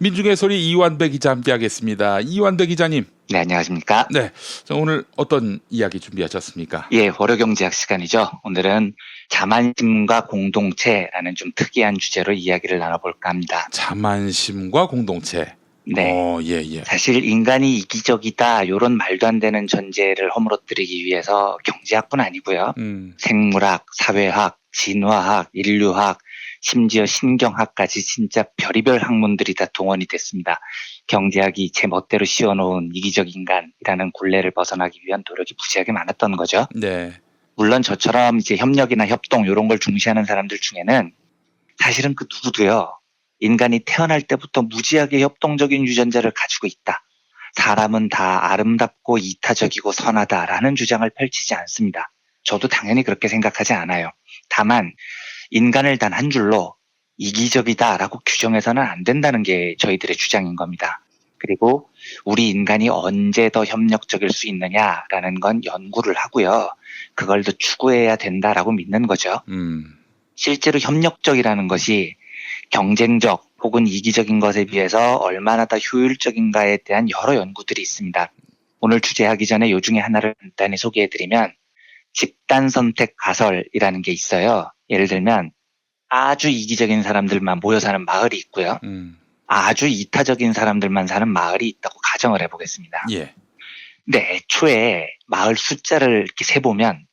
민중의 소리 이완배 기자 함께하겠습니다. 이완배 기자님. 네, 안녕하십니까? 네. 자, 오늘 어떤 이야기 준비하셨습니까? 예, 월요경제학 시간이죠. 오늘은 자만심과 공동체라는 좀 특이한 주제로 이야기를 나눠볼까 합니다. 자만심과 공동체. 네. 예. 사실 인간이 이기적이다 이런 말도 안 되는 전제를 허물어뜨리기 위해서 경제학뿐 아니고요. 생물학, 사회학, 진화학, 인류학, 심지어 신경학까지 진짜 별의별 학문들이 다 동원이 됐습니다. 경제학이 제 멋대로 씌워놓은 이기적 인간이라는 굴레를 벗어나기 위한 노력이 무지하게 많았던 거죠. 네. 물론 저처럼 이제 협력이나 협동 이런 걸 중시하는 사람들 중에는 사실은 그 누구도요. 인간이 태어날 때부터 무지하게 협동적인 유전자를 가지고 있다. 사람은 다 아름답고 이타적이고 선하다라는 주장을 펼치지 않습니다. 저도 당연히 그렇게 생각하지 않아요. 다만 인간을 단 한 줄로 이기적이다라고 규정해서는 안 된다는 게 저희들의 주장인 겁니다. 그리고 우리 인간이 언제 더 협력적일 수 있느냐라는 건 연구를 하고요. 그걸 더 추구해야 된다라고 믿는 거죠. 실제로 협력적이라는 것이 경쟁적 혹은 이기적인 것에 비해서 얼마나 더 효율적인가에 대한 여러 연구들이 있습니다. 오늘 주제하기 전에 요 중에 하나를 간단히 소개해드리면 집단 선택 가설이라는 게 있어요. 예를 들면 아주 이기적인 사람들만 모여 사는 마을이 있고요. 아주 이타적인 사람들만 사는 마을이 있다고 가정을 해보겠습니다. 예. 근데 애초에 마을 숫자를 이렇게 세보면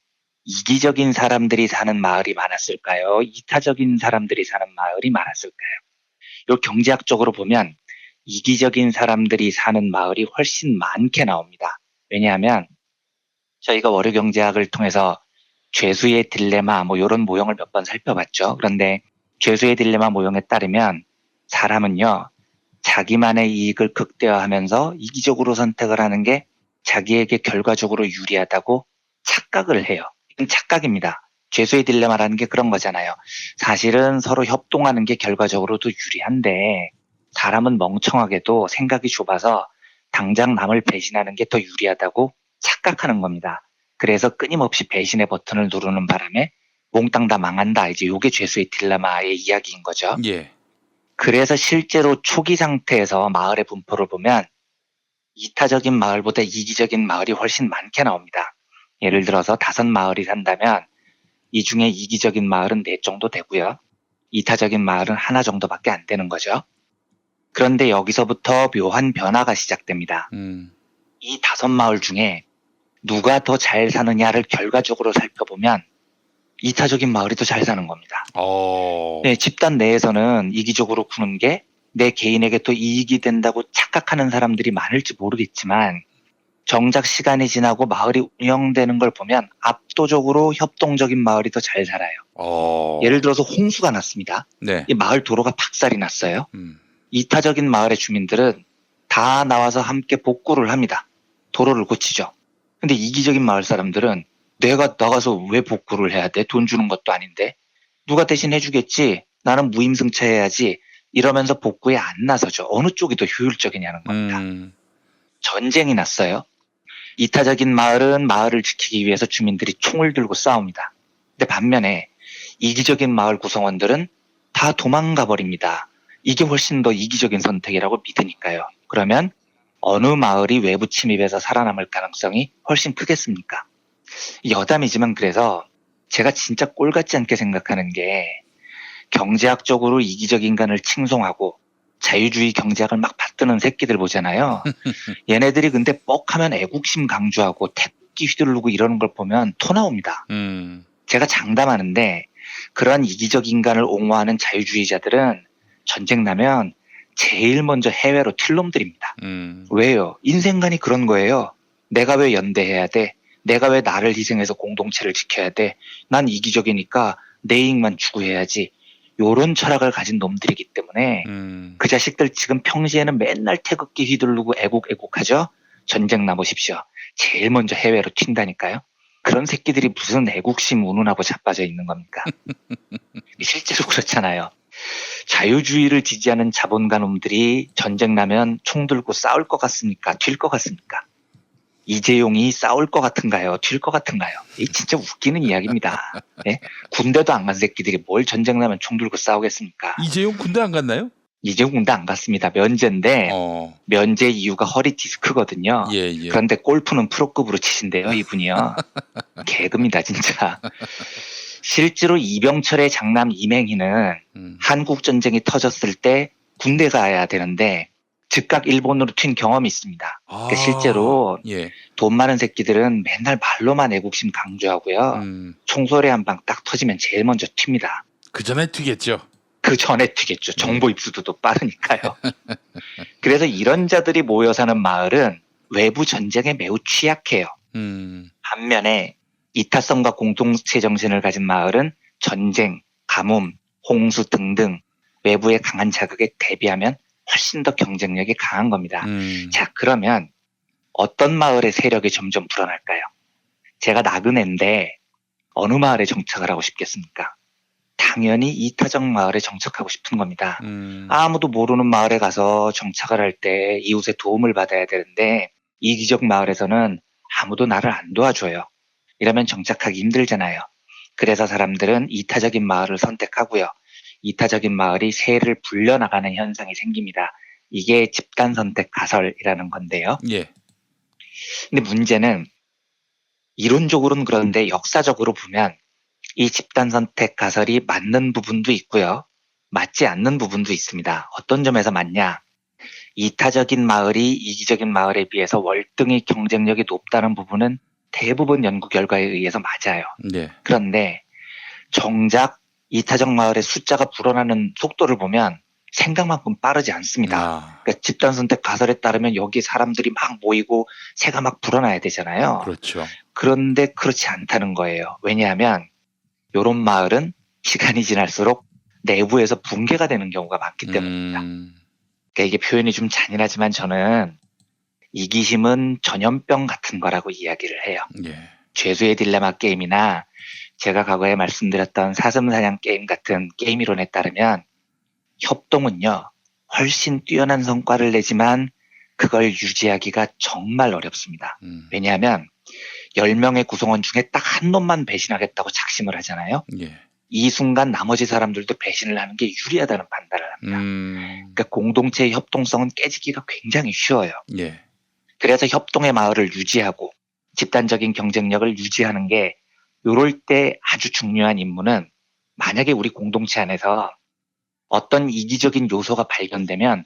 이기적인 사람들이 사는 마을이 많았을까요? 이타적인 사람들이 사는 마을이 많았을까요? 요 경제학적으로 보면 이기적인 사람들이 사는 마을이 훨씬 많게 나옵니다. 왜냐하면 저희가 월요 경제학을 통해서 죄수의 딜레마 뭐 이런 모형을 몇 번 살펴봤죠. 그런데 죄수의 딜레마 모형에 따르면 사람은요. 자기만의 이익을 극대화하면서 이기적으로 선택을 하는 게 자기에게 결과적으로 유리하다고 착각을 해요. 이건 착각입니다. 죄수의 딜레마라는 게 그런 거잖아요. 사실은 서로 협동하는 게 결과적으로도 유리한데 사람은 멍청하게도 생각이 좁아서 당장 남을 배신하는 게 더 유리하다고 착각하는 겁니다. 그래서 끊임없이 배신의 버튼을 누르는 바람에 몽땅 다 망한다. 이제 요게 죄수의 딜레마의 이야기인 거죠. 예. 그래서 실제로 초기 상태에서 마을의 분포를 보면 이타적인 마을보다 이기적인 마을이 훨씬 많게 나옵니다. 예를 들어서 5마을이 산다면 이 중에 이기적인 마을은 4 정도 되고요. 이타적인 마을은 1 정도밖에 안 되는 거죠. 그런데 여기서부터 묘한 변화가 시작됩니다. 이 5마을 중에 누가 더 잘 사느냐를 결과적으로 살펴보면 이타적인 마을이 더 잘 사는 겁니다. 네, 집단 내에서는 이기적으로 구는 게 내 개인에게 또 이익이 된다고 착각하는 사람들이 많을지 모르겠지만 정작 시간이 지나고 마을이 운영되는 걸 보면 압도적으로 협동적인 마을이 더 잘 살아요. 예를 들어서 홍수가 났습니다. 네. 이 마을 도로가 박살이 났어요. 이타적인 마을의 주민들은 다 나와서 함께 복구를 합니다. 도로를 고치죠. 근데 이기적인 마을 사람들은 내가 나가서 왜 복구를 해야 돼? 돈 주는 것도 아닌데. 누가 대신 해주겠지. 나는 무임승차해야지. 이러면서 복구에 안 나서죠. 어느 쪽이 더 효율적이냐는 겁니다. 전쟁이 났어요. 이타적인 마을은 마을을 지키기 위해서 주민들이 총을 들고 싸웁니다. 근데 반면에 이기적인 마을 구성원들은 다 도망가 버립니다. 이게 훨씬 더 이기적인 선택이라고 믿으니까요. 그러면 어느 마을이 외부 침입에서 살아남을 가능성이 훨씬 크겠습니까? 여담이지만 그래서 제가 진짜 꼴 같지 않게 생각하는 게 경제학적으로 이기적 인간을 칭송하고 자유주의 경제학을 막 받드는 새끼들 보잖아요. 얘네들이 근데 뻑하면 애국심 강조하고 태극기 휘두르고 이러는 걸 보면 토 나옵니다. 제가 장담하는데 그런 이기적 인간을 옹호하는 자유주의자들은 전쟁 나면 제일 먼저 해외로 튈 놈들입니다. 왜요? 인생관이 그런 거예요. 내가 왜 연대해야 돼? 내가 왜 나를 희생해서 공동체를 지켜야 돼? 난 이기적이니까 내 이익만 추구해야지. 요런 철학을 가진 놈들이기 때문에 그 자식들 지금 평시에는 맨날 태극기 휘두르고 애국하죠? 전쟁 나보십시오. 제일 먼저 해외로 튄다니까요. 그런 새끼들이 무슨 애국심 운운하고 자빠져 있는 겁니까? 실제로 그렇잖아요. 자유주의를 지지하는 자본가 놈들이 전쟁 나면 총 들고 싸울 것 같습니까? 튈 것 같습니까? 이재용이 싸울 것 같은가요? 튈 것 같은가요? 이 진짜 웃기는 이야기입니다. 네? 군대도 안 간 새끼들이 뭘 전쟁 나면 총 들고 싸우겠습니까? 이재용 군대 안 갔나요? 이재공도 안 갔습니다. 면제인데 면제 이유가 허리 디스크거든요. 예, 예. 그런데 골프는 프로급으로 치신대요, 이분이요. 개그입니다, 진짜. 실제로 이병철의 장남 이맹희는 한국 전쟁이 터졌을 때 군대 가야 되는데 즉각 일본으로 튄 경험이 있습니다. 그러니까 실제로 예. 돈 많은 새끼들은 맨날 말로만 애국심 강조하고요. 총소리 한 방 딱 터지면 제일 먼저 튑니다. 그 전에 튀겠죠. 그 전에 튀겠죠. 정보 입수도 빠르니까요. 그래서 이런 자들이 모여 사는 마을은 외부 전쟁에 매우 취약해요. 반면에 이타성과 공동체 정신을 가진 마을은 전쟁, 가뭄, 홍수 등등 외부의 강한 자극에 대비하면 훨씬 더 경쟁력이 강한 겁니다. 자, 그러면 어떤 마을의 세력이 점점 불어날까요? 제가 나그네인데 어느 마을에 정착을 하고 싶겠습니까? 당연히 이타적 마을에 정착하고 싶은 겁니다. 아무도 모르는 마을에 가서 정착을 할 때 이웃의 도움을 받아야 되는데 이기적 마을에서는 아무도 나를 안 도와줘요. 이러면 정착하기 힘들잖아요. 그래서 사람들은 이타적인 마을을 선택하고요. 이타적인 마을이 세를 불려나가는 현상이 생깁니다. 이게 집단 선택 가설이라는 건데요. 예. 근데 문제는 이론적으로는 그런데 역사적으로 보면 이 집단 선택 가설이 맞는 부분도 있고요. 맞지 않는 부분도 있습니다. 어떤 점에서 맞냐? 이타적인 마을이 이기적인 마을에 비해서 월등히 경쟁력이 높다는 부분은 대부분 연구 결과에 의해서 맞아요. 네. 그런데 정작 이타적 마을의 숫자가 불어나는 속도를 보면 생각만큼 빠르지 않습니다. 그러니까 집단 선택 가설에 따르면 여기 사람들이 막 모이고 새가 막 불어나야 되잖아요. 그렇죠. 그런데 그렇지 않다는 거예요. 왜냐하면 이런 마을은 시간이 지날수록 내부에서 붕괴가 되는 경우가 많기 때문입니다. 그러니까 이게 표현이 좀 잔인하지만 저는 이기심은 전염병 같은 거라고 이야기를 해요. 예. 죄수의 딜레마 게임이나 제가 과거에 말씀드렸던 사슴사냥 게임 같은 게임 이론에 따르면 협동은요, 훨씬 뛰어난 성과를 내지만 그걸 유지하기가 정말 어렵습니다. 왜냐하면 10명의 구성원 중에 딱 한 놈만 배신하겠다고 작심을 하잖아요. 예. 이 순간 나머지 사람들도 배신을 하는 게 유리하다는 판단을 합니다. 그러니까 공동체의 협동성은 깨지기가 굉장히 쉬워요. 예. 그래서 협동의 마을을 유지하고 집단적인 경쟁력을 유지하는 게 이럴 때 아주 중요한 임무는 만약에 우리 공동체 안에서 어떤 이기적인 요소가 발견되면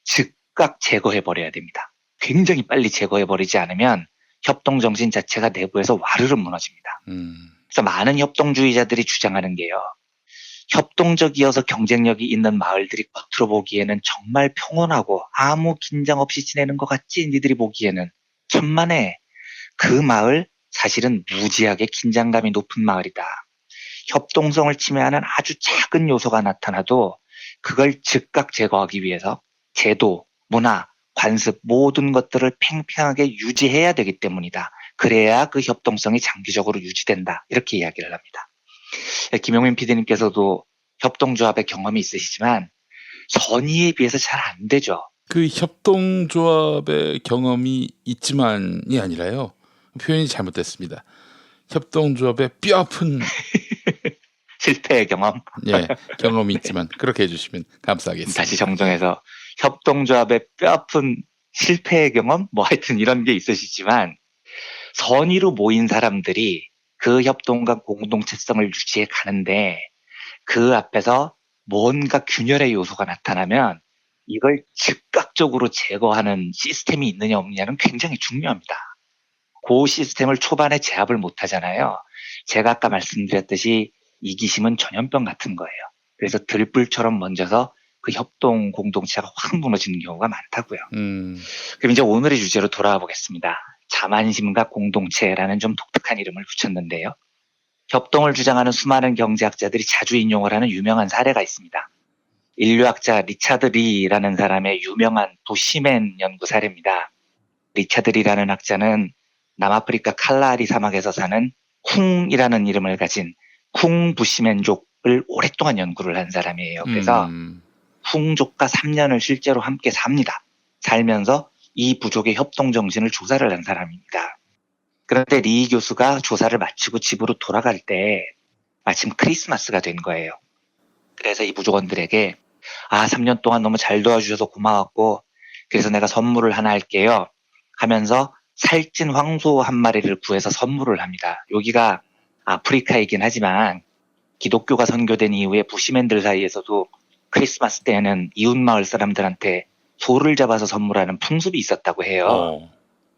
즉각 제거해버려야 됩니다. 굉장히 빨리 제거해버리지 않으면 협동정신 자체가 내부에서 와르르 무너집니다. 그래서 많은 협동주의자들이 주장하는 게요. 협동적이어서 경쟁력이 있는 마을들이 겉으로 보기에는 정말 평온하고 아무 긴장 없이 지내는 것 같지 니들이 보기에는 천만에 그 마을 사실은 무지하게 긴장감이 높은 마을이다. 협동성을 침해하는 아주 작은 요소가 나타나도 그걸 즉각 제거하기 위해서 제도, 문화, 관습 모든 것들을 팽팽하게 유지해야 되기 때문이다. 그래야 그 협동성이 장기적으로 유지된다. 이렇게 이야기를 합니다. 김용민 PD님께서도 협동조합의 경험이 있으시지만 선의에 비해서 잘 안 되죠. 그 협동조합의 경험이 있지만이 아니라요. 표현이 잘못됐습니다. 협동조합의 뼈아픈 실패의 경험. 예, 경험이 있지만 그렇게 해주시면 감사하겠습니다. 다시 정정해서 협동조합의 뼈아픈 실패의 경험? 뭐 하여튼 이런 게 있으시지만 선의로 모인 사람들이 그 협동과 공동체성을 유지해 가는데 그 앞에서 뭔가 균열의 요소가 나타나면 이걸 즉각적으로 제거하는 시스템이 있느냐 없느냐는 굉장히 중요합니다. 그 시스템을 초반에 제압을 못 하잖아요. 제가 아까 말씀드렸듯이 이기심은 전염병 같은 거예요. 그래서 들불처럼 먼저서 그 협동 공동체가 확 무너지는 경우가 많다고요. 그럼 이제 오늘의 주제로 돌아와 보겠습니다. 자만심과 공동체라는 좀 독특한 이름을 붙였는데요. 협동을 주장하는 수많은 경제학자들이 자주 인용을 하는 유명한 사례가 있습니다. 인류학자 리차드 리라는 사람의 유명한 부시맨 연구 사례입니다. 리차드 리라는 학자는 남아프리카 칼라리 사막에서 사는 쿵이라는 이름을 가진 쿵 부시맨족을 오랫동안 연구를 한 사람이에요. 그래서 쿵족과 3년을 실제로 함께 삽니다. 살면서 이 부족의 협동 정신을 조사를 한 사람입니다. 그런데 리 교수가 조사를 마치고 집으로 돌아갈 때 마침 크리스마스가 된 거예요. 그래서 이 부족원들에게 아, 3년 동안 너무 잘 도와주셔서 고마웠고, 그래서 내가 선물을 하나 할게요. 하면서 살찐 황소 한 마리를 구해서 선물을 합니다. 여기가 아프리카이긴 하지만 기독교가 선교된 이후에 부시맨들 사이에서도 크리스마스 때에는 이웃 마을 사람들한테 소를 잡아서 선물하는 풍습이 있었다고 해요. 어.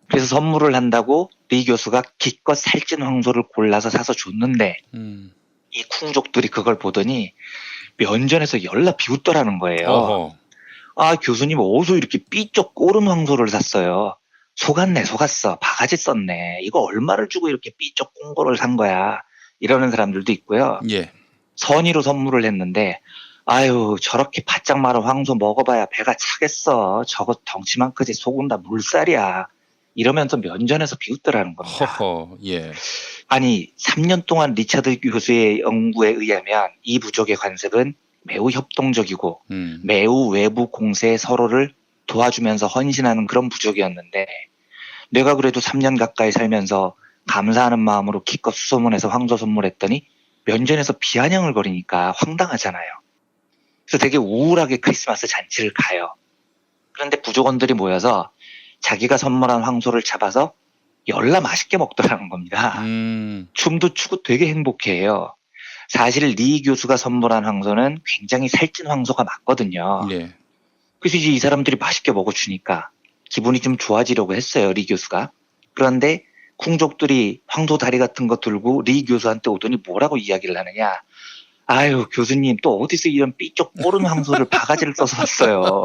그래서 선물을 한다고 리 교수가 기껏 살찐 황소를 골라서 사서 줬는데 이 쿵족들이 그걸 보더니 면전에서 열나 비웃더라는 거예요. 어허. 아, 교수님 어디서 이렇게 삐쩍 꼬른 황소를 샀어요. 속았네, 속았어. 바가지 썼네. 이거 얼마를 주고 이렇게 삐쩍 꼰 거를 산 거야. 이러는 사람들도 있고요. 예. 선의로 선물을 했는데 아유, 저렇게 바짝 마른 황소 먹어봐야 배가 차겠어. 저거 덩치만 크지 속은 다 물살이야. 이러면서 면전에서 비웃더라는 겁니다. 허허. 예. 아니, 3년 동안 리차드 교수의 연구에 의하면 이 부족의 관습은 매우 협동적이고 매우 외부 공세에 서로를 도와주면서 헌신하는 그런 부족이었는데 내가 그래도 3년 가까이 살면서 감사하는 마음으로 기껏 수소문해서 황소 선물했더니 면전에서 비아냥을 거리니까 황당하잖아요. 그래서 되게 우울하게 크리스마스 잔치를 가요. 그런데 부족원들이 모여서 자기가 선물한 황소를 잡아서 열나 맛있게 먹더라는 겁니다. 춤도 추고 되게 행복해해요. 사실 리 교수가 선물한 황소는 굉장히 살찐 황소가 맞거든요. 예. 그래서 이제 이 사람들이 맛있게 먹어주니까 기분이 좀 좋아지려고 했어요, 리 교수가. 그런데 쿵족들이 황소 다리 같은 거 들고 리 교수한테 오더니 뭐라고 이야기를 하느냐. 아유, 교수님 또 어디서 이런 삐쩍 꼬른 황소를 바가지를 써서 왔어요.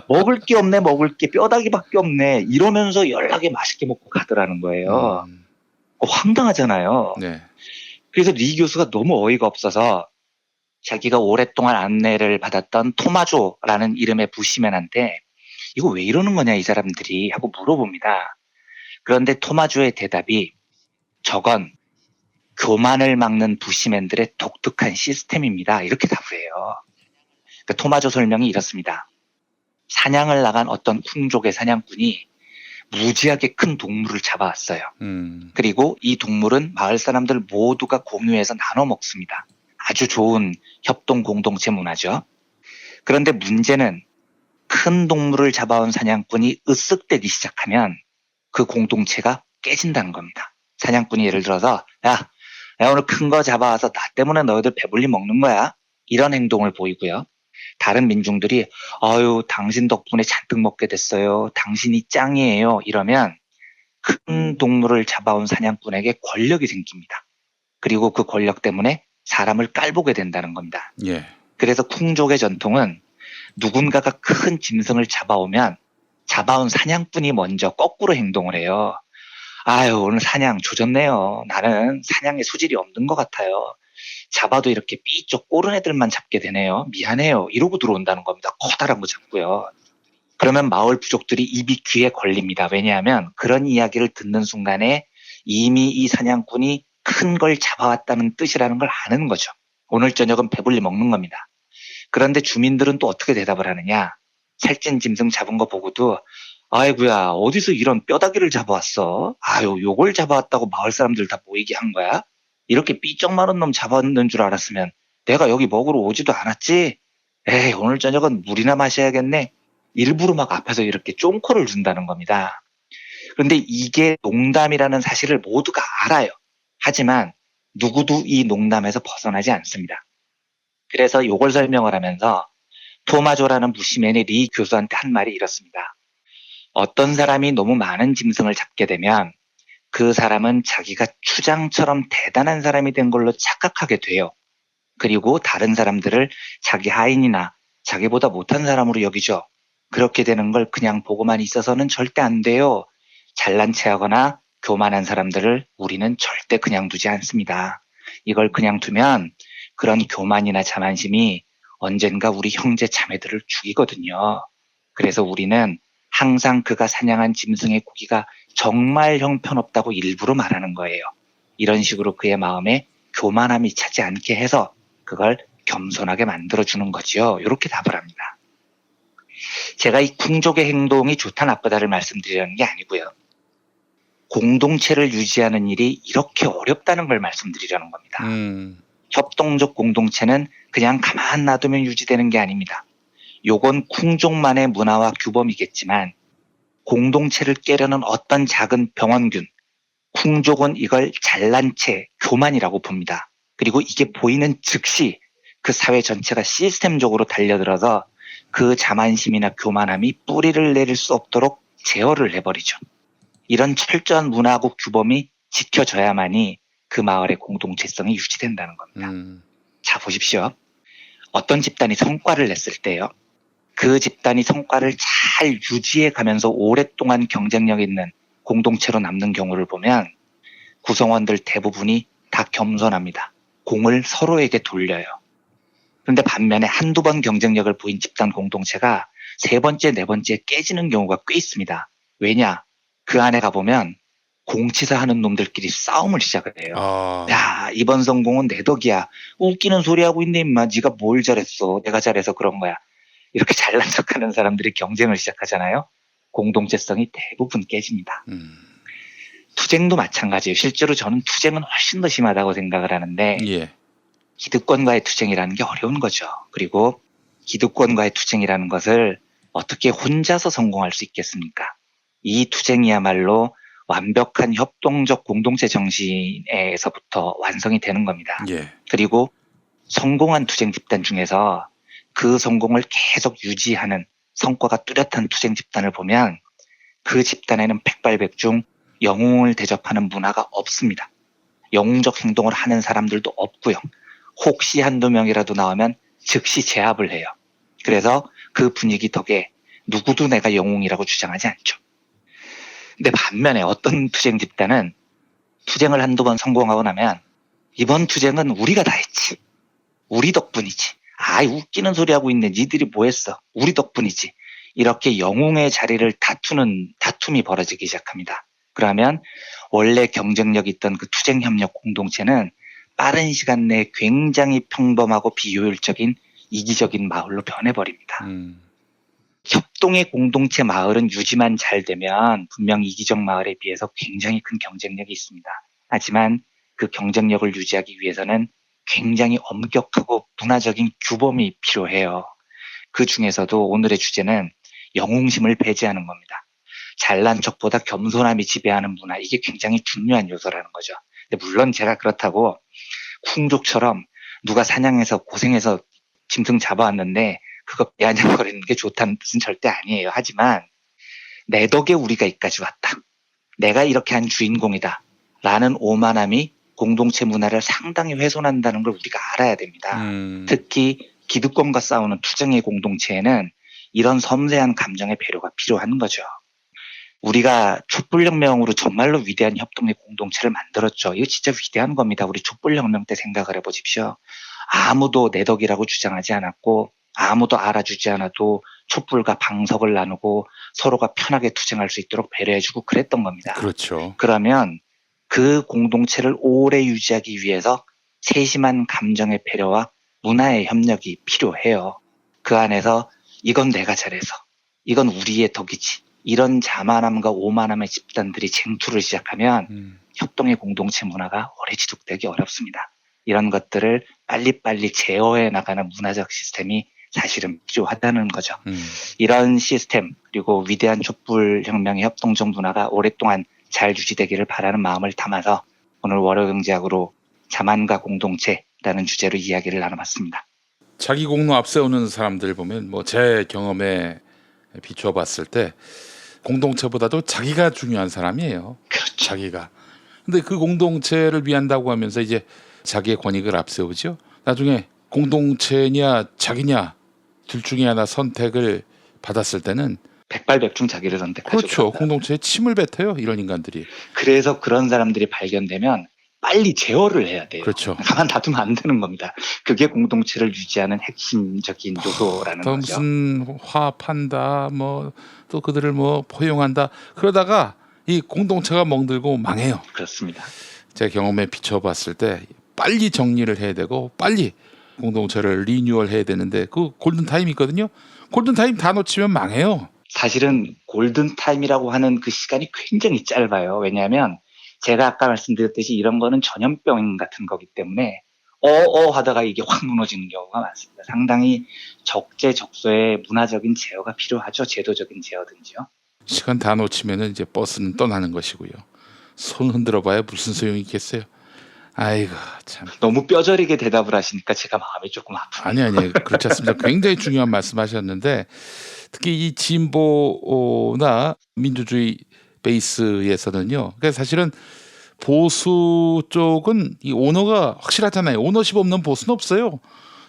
먹을 게 없네, 먹을 게 뼈다귀밖에 없네. 이러면서 연락에 맛있게 먹고 가더라는 거예요. 황당하잖아요. 네. 그래서 리 교수가 너무 어이가 없어서 자기가 오랫동안 안내를 받았던 토마조라는 이름의 부시맨한테 이거 왜 이러는 거냐 이 사람들이 하고 물어봅니다. 그런데 토마조의 대답이 저건 교만을 막는 부시맨들의 독특한 시스템입니다. 이렇게 답을 해요. 그러니까 토마조 설명이 이렇습니다. 사냥을 나간 어떤 쿵족의 사냥꾼이 무지하게 큰 동물을 잡아왔어요. 그리고 이 동물은 마을 사람들 모두가 공유해서 나눠 먹습니다. 아주 좋은 협동 공동체 문화죠. 그런데 문제는 큰 동물을 잡아온 사냥꾼이 으쓱대기 시작하면 그 공동체가 깨진다는 겁니다. 사냥꾼이 예를 들어서 야 오늘 큰 거 잡아와서 나 때문에 너희들 배불리 먹는 거야. 이런 행동을 보이고요. 다른 민중들이 아유 당신 덕분에 잔뜩 먹게 됐어요. 당신이 짱이에요. 이러면 큰 동물을 잡아온 사냥꾼에게 권력이 생깁니다. 그리고 그 권력 때문에 사람을 깔보게 된다는 겁니다. 예. 그래서 쿵족의 전통은 누군가가 큰 짐승을 잡아오면 잡아온 사냥꾼이 먼저 거꾸로 행동을 해요. 아유 오늘 사냥 조졌네요. 나는 사냥에 소질이 없는 것 같아요. 잡아도 이렇게 삐쩍 꼬른 애들만 잡게 되네요. 미안해요. 이러고 들어온다는 겁니다. 커다란 거 잡고요. 그러면 마을 부족들이 입이 귀에 걸립니다. 왜냐하면 그런 이야기를 듣는 순간에 이미 이 사냥꾼이 큰 걸 잡아왔다는 뜻이라는 걸 아는 거죠. 오늘 저녁은 배불리 먹는 겁니다. 그런데 주민들은 또 어떻게 대답을 하느냐. 살찐 짐승 잡은 거 보고도 아이고야 어디서 이런 뼈다귀를 잡아왔어? 아유 요걸 잡아왔다고 마을 사람들 다 모이게 한 거야? 이렇게 삐쩍 마른 놈 잡았는 줄 알았으면 내가 여기 먹으러 오지도 않았지? 에이 오늘 저녁은 물이나 마셔야겠네. 일부러 막 앞에서 이렇게 쫑코를 준다는 겁니다. 그런데 이게 농담이라는 사실을 모두가 알아요. 하지만 누구도 이 농담에서 벗어나지 않습니다. 그래서 이걸 설명을 하면서 토마조라는 부시맨이 리 교수한테 한 말이 이렇습니다. 어떤 사람이 너무 많은 짐승을 잡게 되면 그 사람은 자기가 추장처럼 대단한 사람이 된 걸로 착각하게 돼요. 그리고 다른 사람들을 자기 하인이나 자기보다 못한 사람으로 여기죠. 그렇게 되는 걸 그냥 보고만 있어서는 절대 안 돼요. 잘난 체하거나 교만한 사람들을 우리는 절대 그냥 두지 않습니다. 이걸 그냥 두면 그런 교만이나 자만심이 언젠가 우리 형제 자매들을 죽이거든요. 그래서 우리는 항상 그가 사냥한 짐승의 고기가 정말 형편없다고 일부러 말하는 거예요. 이런 식으로 그의 마음에 교만함이 차지 않게 해서 그걸 겸손하게 만들어주는 거죠. 이렇게 답을 합니다. 제가 이 쿵족의 행동이 좋다 나쁘다를 말씀드리려는 게 아니고요. 공동체를 유지하는 일이 이렇게 어렵다는 걸 말씀드리려는 겁니다. 협동적 공동체는 그냥 가만 놔두면 유지되는 게 아닙니다. 요건 쿵족만의 문화와 규범이겠지만 공동체를 깨려는 어떤 작은 병원균, 쿵족은 이걸 잘난 체, 교만이라고 봅니다. 그리고 이게 보이는 즉시 그 사회 전체가 시스템적으로 달려들어서 그 자만심이나 교만함이 뿌리를 내릴 수 없도록 제어를 해버리죠. 이런 철저한 문화고 규범이 지켜져야만이 그 마을의 공동체성이 유지된다는 겁니다. 자, 보십시오. 어떤 집단이 성과를 냈을 때요. 그 집단이 성과를 잘 유지해 가면서 오랫동안 경쟁력 있는 공동체로 남는 경우를 보면 구성원들 대부분이 다 겸손합니다. 공을 서로에게 돌려요. 그런데 반면에 한두 번 경쟁력을 보인 집단 공동체가 세 번째, 네 번째 깨지는 경우가 꽤 있습니다. 왜냐? 그 안에 가보면 공치사 하는 놈들끼리 싸움을 시작을 해요. 야, 이번 성공은 내 덕이야. 웃기는 소리 하고 있네 임마. 네가 뭘 잘했어. 내가 잘해서 그런 거야. 이렇게 잘난 척하는 사람들이 경쟁을 시작하잖아요. 공동체성이 대부분 깨집니다. 투쟁도 마찬가지예요. 실제로 저는 투쟁은 훨씬 더 심하다고 생각을 하는데 예. 기득권과의 투쟁이라는 게 어려운 거죠. 그리고 기득권과의 투쟁이라는 것을 어떻게 혼자서 성공할 수 있겠습니까? 이 투쟁이야말로 완벽한 협동적 공동체 정신에서부터 완성이 되는 겁니다. 예. 그리고 성공한 투쟁 집단 중에서 그 성공을 계속 유지하는 성과가 뚜렷한 투쟁 집단을 보면 그 집단에는 백발백중 영웅을 대접하는 문화가 없습니다. 영웅적 행동을 하는 사람들도 없고요. 혹시 한두 명이라도 나오면 즉시 제압을 해요. 그래서 그 분위기 덕에 누구도 내가 영웅이라고 주장하지 않죠. 근데 반면에 어떤 투쟁 집단은 투쟁을 한두 번 성공하고 나면 이번 투쟁은 우리가 다 했지. 우리 덕분이지. 아이 웃기는 소리 하고 있네. 니들이 뭐 했어. 우리 덕분이지. 이렇게 영웅의 자리를 다툼이 벌어지기 시작합니다. 그러면 원래 경쟁력 있던 그 투쟁 협력 공동체는 빠른 시간 내에 굉장히 평범하고 비효율적인 이기적인 마을로 변해버립니다. 협동의 공동체 마을은 유지만 잘 되면 분명 이기적 마을에 비해서 굉장히 큰 경쟁력이 있습니다. 하지만 그 경쟁력을 유지하기 위해서는 굉장히 엄격하고 문화적인 규범이 필요해요. 그 중에서도 오늘의 주제는 영웅심을 배제하는 겁니다. 잘난 척보다 겸손함이 지배하는 문화, 이게 굉장히 중요한 요소라는 거죠. 근데 물론 제가 그렇다고 쿵족처럼 누가 사냥해서 고생해서 짐승 잡아왔는데 그거 비아냥거리는 게 좋다는 뜻은 절대 아니에요. 하지만 내 덕에 우리가 여기까지 왔다. 내가 이렇게 한 주인공이다. 라는 오만함이 공동체 문화를 상당히 훼손한다는 걸 우리가 알아야 됩니다. 특히 기득권과 싸우는 투쟁의 공동체에는 이런 섬세한 감정의 배려가 필요한 거죠. 우리가 촛불혁명으로 정말로 위대한 협동의 공동체를 만들었죠. 이거 진짜 위대한 겁니다. 우리 촛불혁명 때 생각을 해보십시오. 아무도 내 덕이라고 주장하지 않았고 아무도 알아주지 않아도 촛불과 방석을 나누고 서로가 편하게 투쟁할 수 있도록 배려해주고 그랬던 겁니다. 그렇죠. 그러면 그 공동체를 오래 유지하기 위해서 세심한 감정의 배려와 문화의 협력이 필요해요. 그 안에서 이건 내가 잘해서, 이건 우리의 덕이지. 이런 자만함과 오만함의 집단들이 쟁투를 시작하면 협동의 공동체 문화가 오래 지속되기 어렵습니다. 이런 것들을 빨리빨리 제어해 나가는 문화적 시스템이 사실은 필요하다는 거죠. 이런 시스템 그리고 위대한 촛불혁명의 협동적 문화가 오랫동안 잘 유지되기를 바라는 마음을 담아서 오늘 월요경제학으로 자만과 공동체라는 주제로 이야기를 나눠봤습니다. 자기 공로 앞세우는 사람들 보면 뭐 제 경험에 비춰봤을 때 공동체보다도 자기가 중요한 사람이에요. 그렇죠. 자기가. 근데 그 공동체를 위한다고 하면서 이제 자기의 권익을 앞세우죠. 나중에 공동체냐 자기냐 둘 중에 하나 선택을 받았을 때는 백발백중 자기를 선택하죠. 그렇죠. 공동체에 침을 뱉어요. 이런 인간들이. 그래서 그런 사람들이 발견되면 빨리 제어를 해야 돼요. 그렇죠. 가만 놔두면 안 되는 겁니다. 그게 공동체를 유지하는 핵심적인 요소라는 또 거죠. 무슨 화합한다, 뭐 또 그들을 뭐 포용한다. 그러다가 이 공동체가 멍들고 망해요. 그렇습니다. 제 경험에 비춰봤을 때 빨리 정리를 해야 되고 빨리 공동체를 리뉴얼 해야 되는데 그 골든 타임이 있거든요. 골든 타임 다 놓치면 망해요. 사실은 골든 타임이라고 하는 그 시간이 굉장히 짧아요. 왜냐하면 제가 아까 말씀드렸듯이 이런 거는 전염병 같은 거기 때문에 하다가 이게 확 무너지는 경우가 많습니다. 상당히 적재적소에 문화적인 제어가 필요하죠. 제도적인 제어든지요. 시간 다 놓치면은 이제 버스는 떠나는 것이고요. 손 흔들어봐야 무슨 소용이 있겠어요. 아이고 참. 너무 뼈저리게 대답을 하시니까 제가 마음이 조금 아프네요. 아니 그렇지 않습니다. 굉장히 중요한 말씀하셨는데 특히 이 진보나 민주주의 베이스에서는요. 그러니까 사실은 보수 쪽은 이 오너가 확실하잖아요. 오너십 없는 보수는 없어요.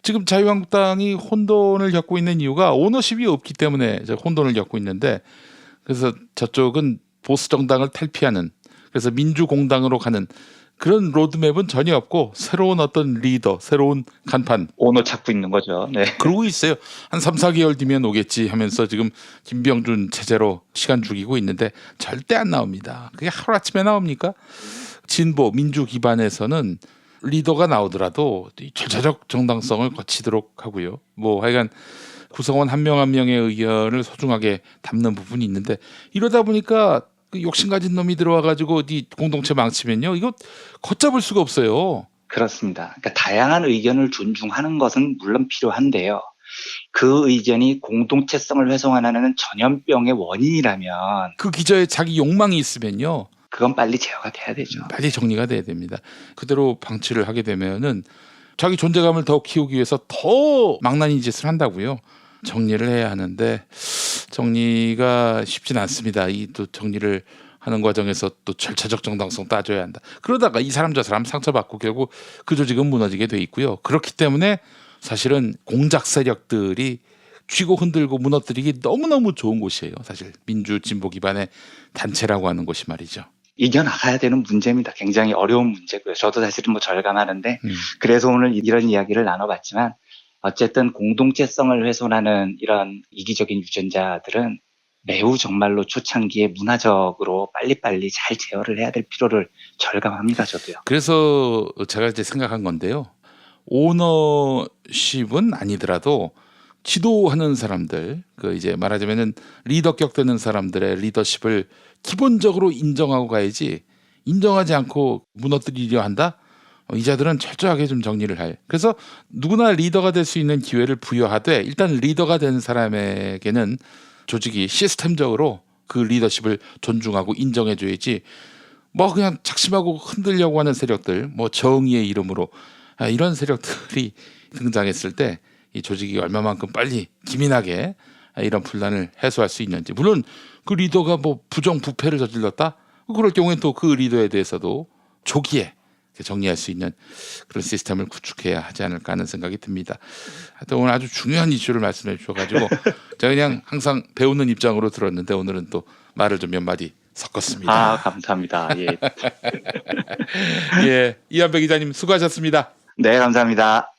지금 자유한국당이 혼돈을 겪고 있는 이유가 오너십이 없기 때문에 이제 혼돈을 겪고 있는데 그래서 저쪽은 보수 정당을 탈피하는 그래서 민주공당으로 가는 그런 로드맵은 전혀 없고 새로운 어떤 리더, 새로운 간판 오너 찾고 있는 거죠. 네. 그러고 있어요. 한 3, 4개월 뒤면 오겠지 하면서 지금 김병준 체제로 시간 죽이고 있는데 절대 안 나옵니다. 그게 하루아침에 나옵니까? 진보, 민주 기반에서는 리더가 나오더라도 이 절차적 정당성을 거치도록 하고요. 뭐 하여간 구성원 한 명 한 명의 의견을 소중하게 담는 부분이 있는데 이러다 보니까 그 욕심 가진 놈이 들어와가지고 이 공동체 망치면요. 이거 걷잡을 수가 없어요. 그렇습니다. 그러니까 다양한 의견을 존중하는 것은 물론 필요한데요. 그 의견이 공동체성을 훼손하는 전염병의 원인이라면 그 기저에 자기 욕망이 있으면요. 그건 빨리 제어가 돼야 되죠. 빨리 정리가 돼야 됩니다. 그대로 방치를 하게 되면은 자기 존재감을 더 키우기 위해서 더 망나니 짓을 한다고요. 정리를 해야 하는데 정리가 쉽진 않습니다. 이 또 정리를 하는 과정에서 또 절차적 정당성 따져야 한다. 그러다가 이 사람 저 사람 상처받고 결국 그 조직은 무너지게 돼 있고요. 그렇기 때문에 사실은 공작 세력들이 쥐고 흔들고 무너뜨리기 너무너무 좋은 곳이에요. 사실 민주 진보 기반의 단체라고 하는 곳이 말이죠. 이겨나가야 되는 문제입니다. 굉장히 어려운 문제고요. 저도 사실은 뭐 절감하는데 그래서 오늘 이런 이야기를 나눠봤지만 어쨌든 공동체성을 훼손하는 이런 이기적인 유전자들은 매우 정말로 초창기에 문화적으로 빨리빨리 잘 제어를 해야 될 필요를 절감합니다. 저도요. 그래서 제가 이제 생각한 건데요. 오너십은 아니더라도 지도하는 사람들, 그 이제 말하자면은 리더격 되는 사람들의 리더십을 기본적으로 인정하고 가야지 인정하지 않고 무너뜨리려 한다? 이 자들은 철저하게 좀 정리를 할. 그래서 누구나 리더가 될 수 있는 기회를 부여하되 일단 리더가 된 사람에게는 조직이 시스템적으로 그 리더십을 존중하고 인정해줘야지 뭐 그냥 작심하고 흔들려고 하는 세력들, 뭐 정의의 이름으로 이런 세력들이 등장했을 때 이 조직이 얼마만큼 빨리 기민하게 이런 분란을 해소할 수 있는지. 물론 그 리더가 뭐 부정부패를 저질렀다? 그럴 경우엔 또 그 리더에 대해서도 조기에 정리할 수 있는 그런 시스템을 구축해야 하지 않을까 하는 생각이 듭니다. 하여튼 오늘 아주 중요한 이슈를 말씀해 주셔가지고 제가 그냥 항상 배우는 입장으로 들었는데 오늘은 또 말을 좀 몇 마디 섞었습니다. 아, 감사합니다. 예. 예, 이한배 기자님 수고하셨습니다. 네, 감사합니다.